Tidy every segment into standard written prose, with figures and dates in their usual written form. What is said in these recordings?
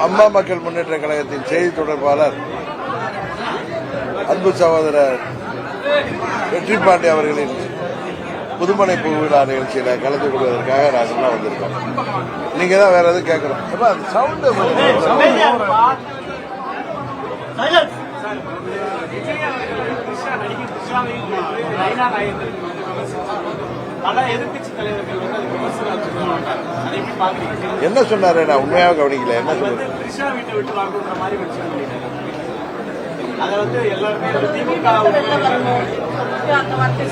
அம்மா மக்கள் முன்னேற்ற கழகத்தின் செய்தி தொடர்பாளர் அன்பு சகோதரர் வெற்றி பாண்டி அவர்களின் புதுமனை புவிழா நிகழ்ச்சியில கலந்து கொள்வதற்காக நாங்கள் வந்திருக்கோம். நீங்க தான் வேற எதுவும் கேட்கணும். என்ன சொன்னாரு? நான் உண்மையாக கவனிக்கல. என்ன சொன்னாரு?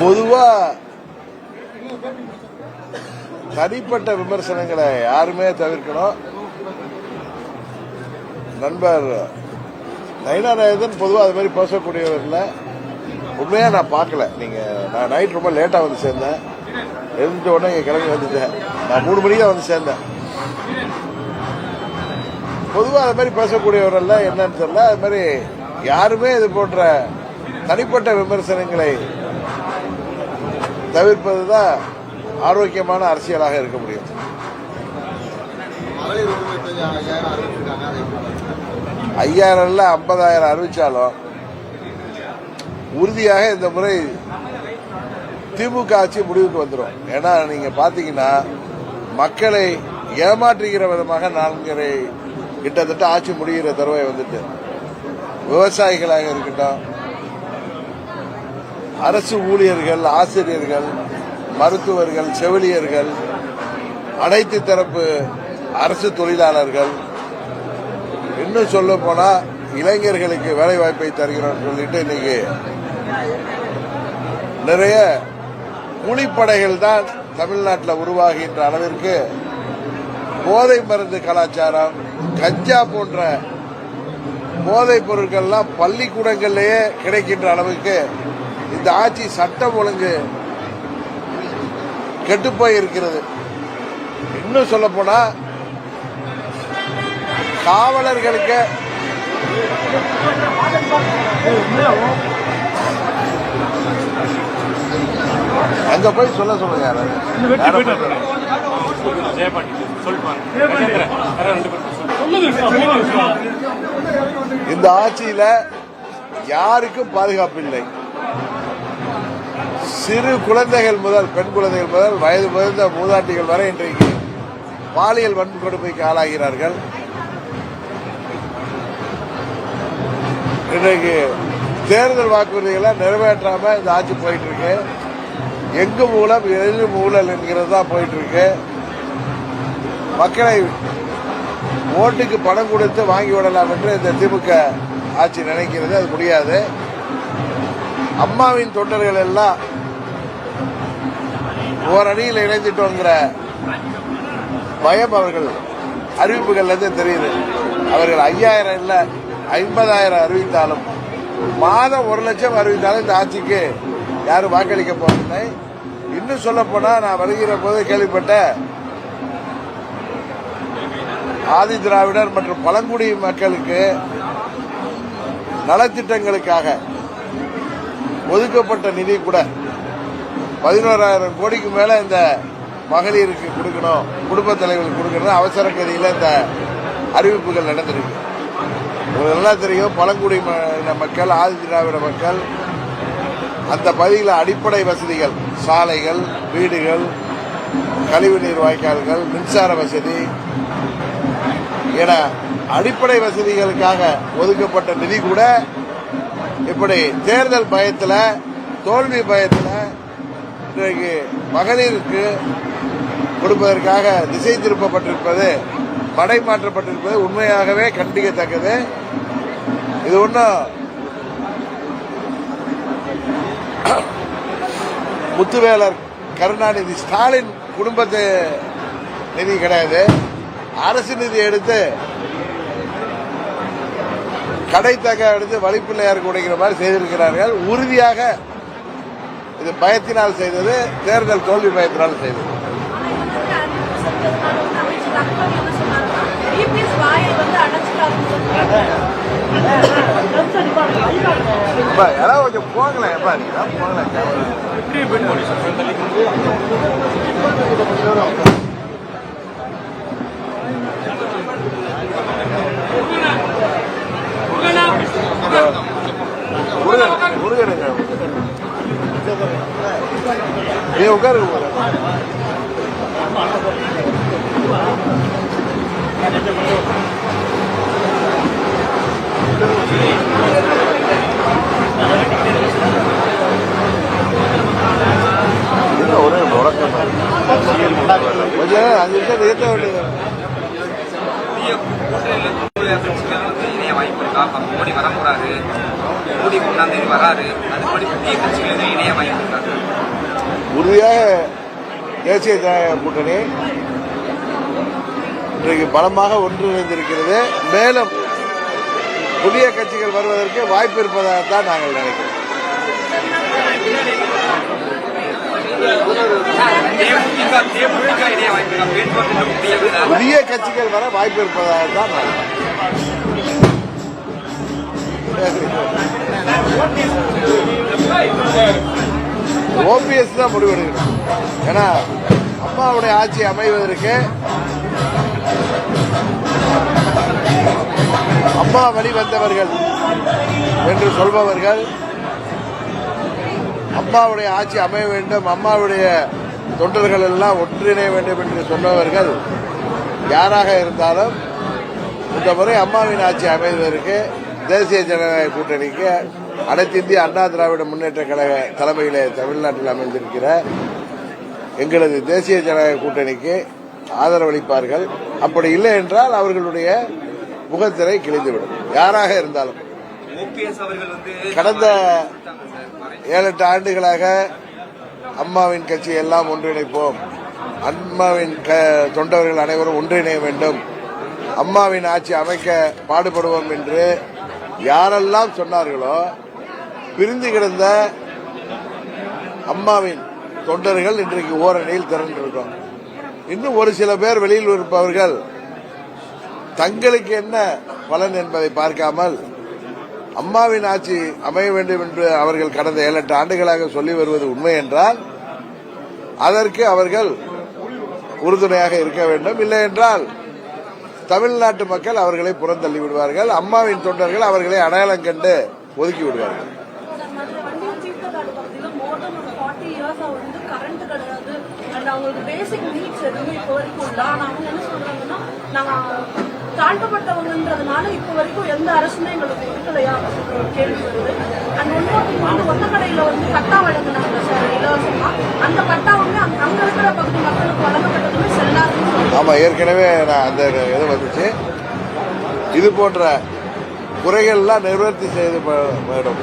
பொதுவா தனிப்பட்ட விமர்சனங்களை யாருமே தவிர்க்கணும். நண்பர் நயினாநாயகன் பொதுவாக அது மாதிரி பேசக்கூடியவர் இல்லை. உண்மையா நான் பார்க்கல. நான் நைட் ரொம்ப லேட்டா வந்து சேர்ந்தேன். எழுந்த உடனே இங்க கிளம்பி வந்துட்டேன். நான் 3 மணிக்கு தான் வந்து சேர்ந்தேன். பொதுவாக அது மாதிரி பேசக்கூடியவர் அல்ல, என்னன்னு தெரியல. அது மாதிரி யாருமே இது போன்ற தனிப்பட்ட விமர்சனங்களை தவிர்ப்பதுதான் ஆரோக்கியமான அரசியலாக இருக்க முடியும். ஐயாயிரம் இல்ல 50,000 அறிவிச்சாலும் உறுதியாக இந்த முறை திமுக ஆட்சி முடிவுக்கு வந்துடும். ஏன்னா நீங்க பாத்தீங்கன்னா மக்களை ஏமாற்றுகிற விதமாக 4 கிட்டத்தட்ட ஆட்சி முடிகிற தருவாய் வந்துட்டு, விவசாயிகளாக இருக்கட்டும், அரசு ஊழியர்கள், ஆசிரியர்கள், மருத்துவர்கள், செவிலியர்கள், அனைத்து தரப்பு அரசு தொழிலாளர்கள், இன்னும் சொல்ல போனா இளைஞர்களுக்கு வேலை வாய்ப்பை தருகிறோம் சொல்லிட்டு இன்னைக்கு நிறைய கூலிப்படைகள் தான் தமிழ்நாட்டில் உருவாகின்ற அளவிற்கு போதை மருந்து கலாச்சாரம், கஞ்சா போன்ற போதைப் பொருட்கள்லாம் பள்ளிக்கூடங்களிலேயே கிடைக்கின்ற அளவுக்கு இந்த ஆட்சி சட்டம் ஒழுங்கு கெட்டுப்போய் இருக்கிறது. இன்னும் சொல்ல போனா காவலர்களுக்கு அங்க போய் சொல்ல சொல்லுங்க. இந்த ஆட்சியில யாருக்கும் பாதுகாப்பு இல்லை. சிறு குழந்தைகள் முதல், பெண் குழந்தைகள் முதல், வயது முதிர்ந்த மூதாட்டிகள் வரை இன்றைக்கு பாலியல் வன்கொடுமைக்கு ஆளாகிறார்கள். இன்றைக்கு தேர்தல் வாக்குறுதிகளை நிறைவேற்றாம இந்த ஆட்சி போயிட்டு இருக்கு. எங்கு மூலம் எது ஊழல் என்கிறது தான் போயிட்டு இருக்கு. மக்களை ஓட்டுக்கு பணம் கொடுத்து வாங்கி விடலாம் என்று இந்த திமுக ஆட்சி நினைக்கிறது. அது முடியாது. அம்மாவின் தொண்டர்கள் எல்லாம் ஓரணியில் இணைந்துட்டோங்கிற பயம் அவர்கள் அறிவிப்புகள்ல இருந்து தெரியுது. அவர்கள் 5000 இல்ல 50,000 அறிவித்தாலும், மாதம் 1 லட்சம் அறிவித்தாலும் இந்த ஆட்சிக்கு யாரும் வாக்களிக்க போவதில்லை. இன்னும் சொல்ல போனா நான் வருகிற போது கேள்விப்பட்ட ஆதி திராவிடர் மற்றும் பழங்குடி மக்களுக்கு நலத்திட்டங்களுக்காக ஒதுக்கப்பட்ட நிதி கூட 11,000 கோடிக்கு மேல இந்த மகளிருக்கு கொடுக்கணும், குடும்ப தலைவர்களுக்கு கொடுக்கணும், அவசர கதியில இந்த அறிவிப்புகள் நடந்திருக்கு. உங்களுக்கு நல்லா தெரியும், பழங்குடி மக்கள், ஆதி திராவிட மக்கள் அந்த பகுதியில் அடிப்படை வசதிகள், சாலைகள், வீடுகள், கழிவுநீர் வாய்க்கால்கள், மின்சார வசதி என அடிப்படை வசதிகளுக்காக ஒதுக்கப்பட்ட நிதி கூட இப்படி தேர்தல் பயத்தில், தோல்வி பயத்தில் இன்றைக்கு மகளிருக்கு கொடுப்பதற்காக திசை திருப்பப்பட்டிருப்பது மடை மாற்றப்பட்டிருப்பது உண்மையாகவே கண்டிக்கத்தக்கது. இது ஒன்றும் முத்துவேலர் கருணாநிதி ஸ்டாலின் குடும்பத்து நிதி கிடையாது. அரசு நிதி எடுத்து கடைத்தக எடுத்து வழிப்பிள்ளையாருக்கு உடைக்கிற மாதிரி செய்திருக்கிறார்கள். உறுதியாக இது பயத்தினால் செய்தது, தேர்தல் தோல்வி பயத்தினால் செய்தது. யாராவது கொஞ்சம் போகலாம், எப்பா நீங்க போகலாம். முருகனுங்க நீ உட்காருங்க. ஒரே முழக்கம் கொஞ்சம் 5 நிமிஷம் ஏற்ற வேண்டியது. மோடி வர போறாரு, மோடி 1ஆம் தேதி வராரு, அதுபடி புதிய கட்சிகள் இணைய வாய்ப்பு. உறுதியாக தேசிய ஜனநாயக கூட்டணி இன்றைக்கு பலமாக ஒன்றிணைந்திருக்கிறது. மேலும் புதிய கட்சிகள் வருவதற்கு வாய்ப்பு இருப்பதாகத்தான் நாங்கள் நினைக்கிறோம். புதிய கட்சிகள் வர வாய்ப்பு இருப்பதாகத்தான் நாங்கள் ஓபிஎஸ் தான் முடிவெடுக்கணும். ஏன்னா அம்மாவுடைய ஆட்சி அமைவதற்கு அம்மா வழி வந்தவர்கள் என்று சொல்பவர்கள், அம்மாவுடைய ஆட்சி அமைய வேண்டும், அம்மாவுடைய தொண்டர்கள் எல்லாம் ஒன்றிணைய வேண்டும் என்று சொன்னவர்கள் யாராக இருந்தாலும் இந்த முறை அம்மாவின் ஆட்சி அமைவதற்கு தேசிய ஜனநாயக கூட்டணிக்கு அனைத்து இந்திய அண்ணா திராவிட முன்னேற்ற கழக தலைமையிலே தமிழ்நாட்டில் அமைந்திருக்கிற எங்களது தேசிய ஜனநாயக கூட்டணிக்கு ஆதரவளிப்பார்கள். அப்படி இல்லை என்றால் அவர்களுடைய முகத்திரை கிழிந்துவிடும், யாராக இருந்தாலும். கடந்த 7-8 ஆண்டுகளாக அம்மாவின் கட்சி எல்லாம் ஒன்றிணைப்போம், அம்மாவின் தொண்டர்கள் அனைவரும் ஒன்றிணைய வேண்டும், அம்மாவின் ஆட்சி அமைக்க பாடுபடுவோம் என்று யாரெல்லாம் சொன்னார்களோ, பிரிந்து கிடந்த அம்மாவின் தொண்டர்கள் இன்றைக்கு ஓரணியில் திரண்டிருக்கிறோம். இன்னும் ஒரு சில பேர் வெளியில் இருப்பவர்கள் தங்களுக்கு என்ன பலன் என்பதை பார்க்காமல் அம்மாவின் ஆட்சி அமைய வேண்டும் என்று அவர்கள் கடந்த 7-8 ஆண்டுகளாக சொல்லி வருவது உண்மை என்றால் அதற்கு அவர்கள் உறுதுணையாக இருக்க வேண்டும். இல்லை என்றால் தமிழ்நாட்டு மக்கள் அவர்களை புறந்தள்ளி விடுவார்கள், அம்மாவின் தொண்டர்கள் அவர்களை அடையாளம் கண்டு ஒதுக்கி விடுவார்கள். தாழ்த்தப்பட்டவங்கன்றதுனால இப்ப வரைக்கும் எந்த அரசுமே எங்களுக்கு கொடுக்கலையா கேள்வி வருது. அந்த ஒத்த கடையில பட்டா வழங்கினாங்க சார் இலவசமா, அந்த பட்டா அங்க இருக்கிற பகுதி மக்களுக்கு வழங்கப்பட்டதுமே செல்லாதுன்னு. ஆமா, ஏற்கனவே அந்த இது வந்துச்சு. இது போன்ற குறைகள்லாம் நிவர்த்தி செய்து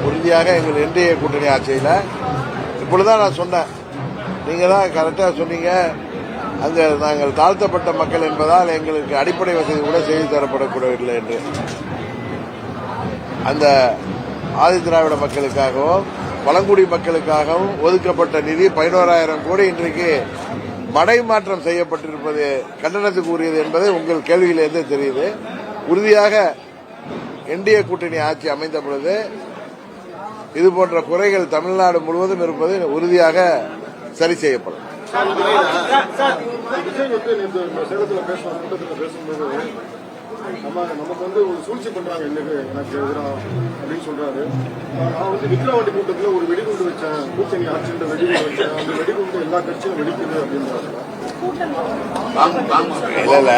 உறுதியாக எங்கள் என்டிஏ கூட்டணி ஆட்சியில் இப்பொழுதுதான் நான் சொன்னேன். நீங்க தான் கரெக்டா சொன்னீங்க, அங்க நாங்கள் தாழ்த்தப்பட்ட மக்கள் என்பதால் எங்களுக்கு அடிப்படை வசதி கூட செய்து தரப்படக்கூடவில்லை என்று. அந்த ஆதி திராவிட மக்களுக்காகவும் பழங்குடி மக்களுக்காகவும் ஒதுக்கப்பட்ட நிதி 11,000 கோடி இன்றைக்கு மடை மாற்றம் செய்யப்பட்டிருப்பது கண்டனத்துக்கு உரியது என்பதை உங்கள் கேள்வியிலிருந்து தெரியுது. உறுதியாக என்டிஏ கூட்டணி ஆட்சி அமைந்த பொழுது இது போன்ற குறைகள் தமிழ்நாடு முழுவதும் இருப்பது உறுதியாக சரி செய்யப்படும். நமக்கு ஒரு சூழ்ச்சி பண்றாங்க எனக்கு எதிராக அப்படின்னு சொல்றாரு. நான் விக்கிரவாண்டி கூட்டத்தில் ஒரு வெடிகுண்டு வச்சேன், கூட்டணி ஆட்சின்ற வெடிகுண்டு வச்சேன், அந்த வெடிகுண்டு எல்லா கட்சியும் வெடிக்குது அப்படின்றாங்க. இல்ல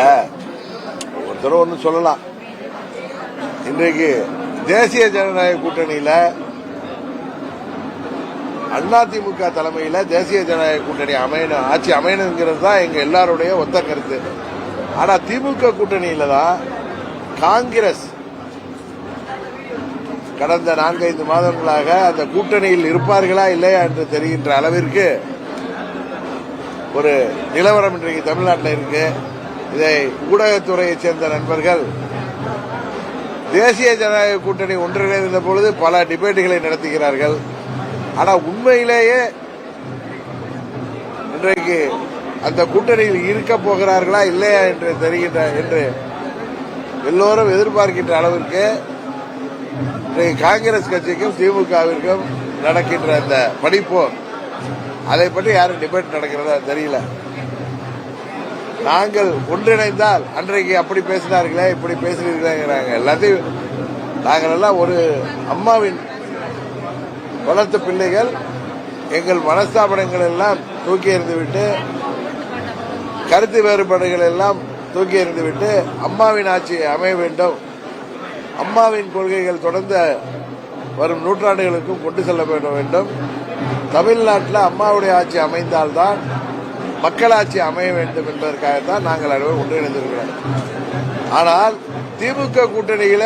ஒருத்தர் ஒன்று சொல்லலாம். இன்றைக்கு தேசிய ஜனநாயக கூட்டணியில அதிமுக தலைமையில் தேசிய ஜனநாயக கூட்டணி ஆட்சி அமையணுங்கிறது தான் எங்க எல்லாருடைய ஒத்த கருத்து. ஆனா திமுக கூட்டணியில தான் காங்கிரஸ் கடந்த 4-5 மாதங்களாக அந்த கூட்டணியில் இருப்பார்களா இல்லையா என்று தெரிகின்ற அளவிற்கு ஒரு நிலவரம் இன்றைக்கு தமிழ்நாட்டில் இருக்கு. இதை ஊடகத்துறையைச் சேர்ந்த நண்பர்கள் தேசிய ஜனநாயக கூட்டணி ஒன்றிணைந்த பொழுது பல டிபேட்டுகளை நடத்துகிறார்கள். ஆனால் உண்மையிலேயே இன்றைக்கு அந்த கூட்டணியில் இருக்க போகிறார்களா இல்லையா என்று தெரிகின்ற என்று எல்லோரும் எதிர்பார்க்கின்ற அளவிற்கு இன்றைக்கு காங்கிரஸ் கட்சிக்கும் திமுகவிற்கும் நடக்கின்ற அந்த படிப்போர் அதை பற்றி யாரும் டிபேட் நடக்கிறதா தெரியல. நாங்கள் ஒன்றிணைந்தால் அன்றைக்கு அப்படி பேசினார்களே இப்படி பேசினீர்களேங்கிறாங்க. எல்லாத்தையும் நாங்கள் எல்லாம் ஒரு அம்மாவின் வளர்த்த பிள்ளைகள். எங்கள் மனஸ்தாபனங்கள் எல்லாம் தூக்கி எறிந்துவிட்டு, கருத்து வேறுபாடுகள் எல்லாம் தூக்கி எறிந்துவிட்டு அம்மாவின் ஆட்சி அமைய வேண்டும், அம்மாவின் கொள்கைகள் தொடர்ந்து வரும் நூற்றாண்டுகளுக்கும் கொண்டு செல்ல வேண்டும். தமிழ்நாட்டில் அம்மாவுடைய ஆட்சி அமைந்தால்தான் மக்களாட்சி அமைய வேண்டும் என்பதற்காகத்தான் நாங்கள் அனைவரும் ஒன்றிணைந்திருக்கிறோம். ஆனால் திமுக கூட்டணியில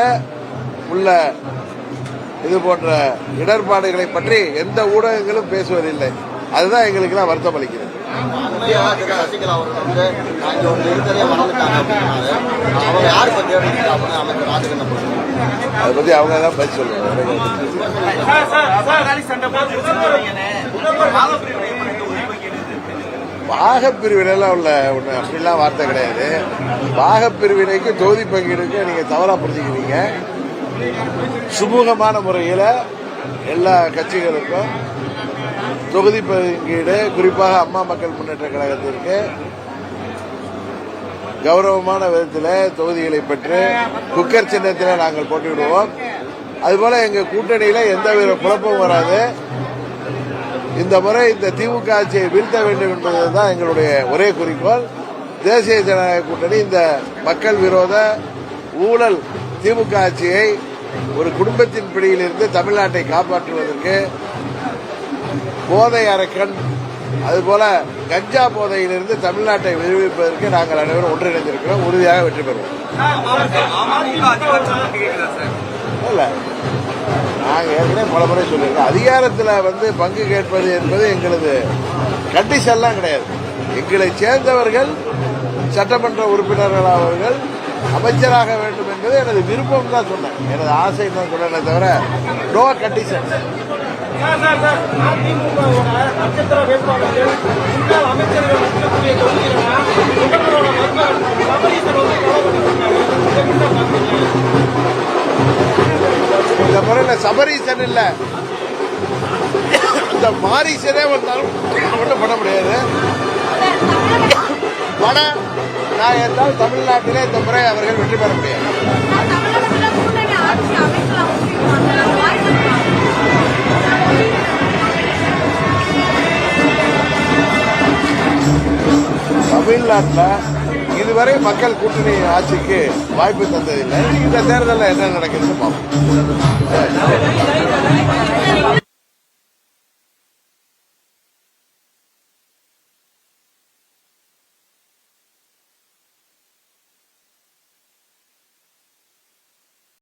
உள்ள இது போன்ற இடர்பாடுகளை பற்றி எந்த ஊடகங்களும் பேசுவதில்லை. அதுதான் எங்களுக்கு எல்லாம் வருத்தம் அளிக்கிறது. அதை பத்தி அவங்க தான் பதில் சொல்லுவாங்க. பாகப்பிரிவினைலாம் உள்ள ஒண்ணு அப்படிலாம் வார்த்தை கிடையாது. பாகப்பிரிவினைக்கு தொகுதி பங்கீடுக்கு நீங்க தவறா புரிஞ்சுக்கிறீங்க. சுமூகமான முறையில் எல்லா கட்சிகளுக்கும் தொகுதி பங்கீடு, குறிப்பாக அம்மா மக்கள் முன்னேற்ற கழகத்திற்கு கௌரவமான விதத்தில் தொகுதிகளை பெற்று குக்கர் சின்னத்தில் நாங்கள் போட்டிவிடுவோம். அதுபோல எங்க கூட்டணியில எந்தவித குழப்பமும் வராது. இந்த முறை இந்த திமுக ஆட்சியை வீழ்த்த வேண்டும் என்பதுதான் எங்களுடைய ஒரே குறிக்கோள். தேசிய ஜனநாயக கூட்டணி இந்த மக்கள் விரோத ஊழல் திமுக ஆட்சியை ஒரு குடும்பத்தின் பிடியிலிருந்து தமிழ்நாட்டை காப்பாற்றுவதற்கு, போதை அரக்கன் அதுபோல கஞ்சா போதையிலிருந்து தமிழ்நாட்டை விடுவிப்பதற்கு நாங்கள் அனைவரும் ஒன்றிணைந்திருக்கிறோம். உறுதியாக வெற்றி பெறுவோம். இல்ல, நாங்கள் ஏற்கனவே பல முறை சொல்லியிருக்கோம். அதிகாரத்தில் பங்கு கேட்பது என்பது எங்களது கண்டிஷன்லாம் கிடையாது. எங்களை சேர்ந்தவர்கள் சட்டமன்ற உறுப்பினர்கள் அவர்கள் அமைச்சராக வேண்டும் என்பது எனது விருப்பம் தான் சொன்னேன், எனது ஆசை தான் சொன்னேனே தவிர நோ கண்டிஷன். இந்த முறையில் சபரீசன் இல்ல, இந்த மாரீசனே வந்தாலும் ஒன்றும் பண்ண முடியாது. நான் என்றால் தமிழ்நாட்டிலே இந்த முறை அவர்கள் வெற்றி பெற முடியாது. தமிழ்நாட்டில் இதுவரை மக்கள் கூட்டணி ஆட்சிக்கு வாய்ப்பு தந்ததில்லை. இந்த தேர்தலில் என்ன நடக்குதுன்னு பார்ப்போம்.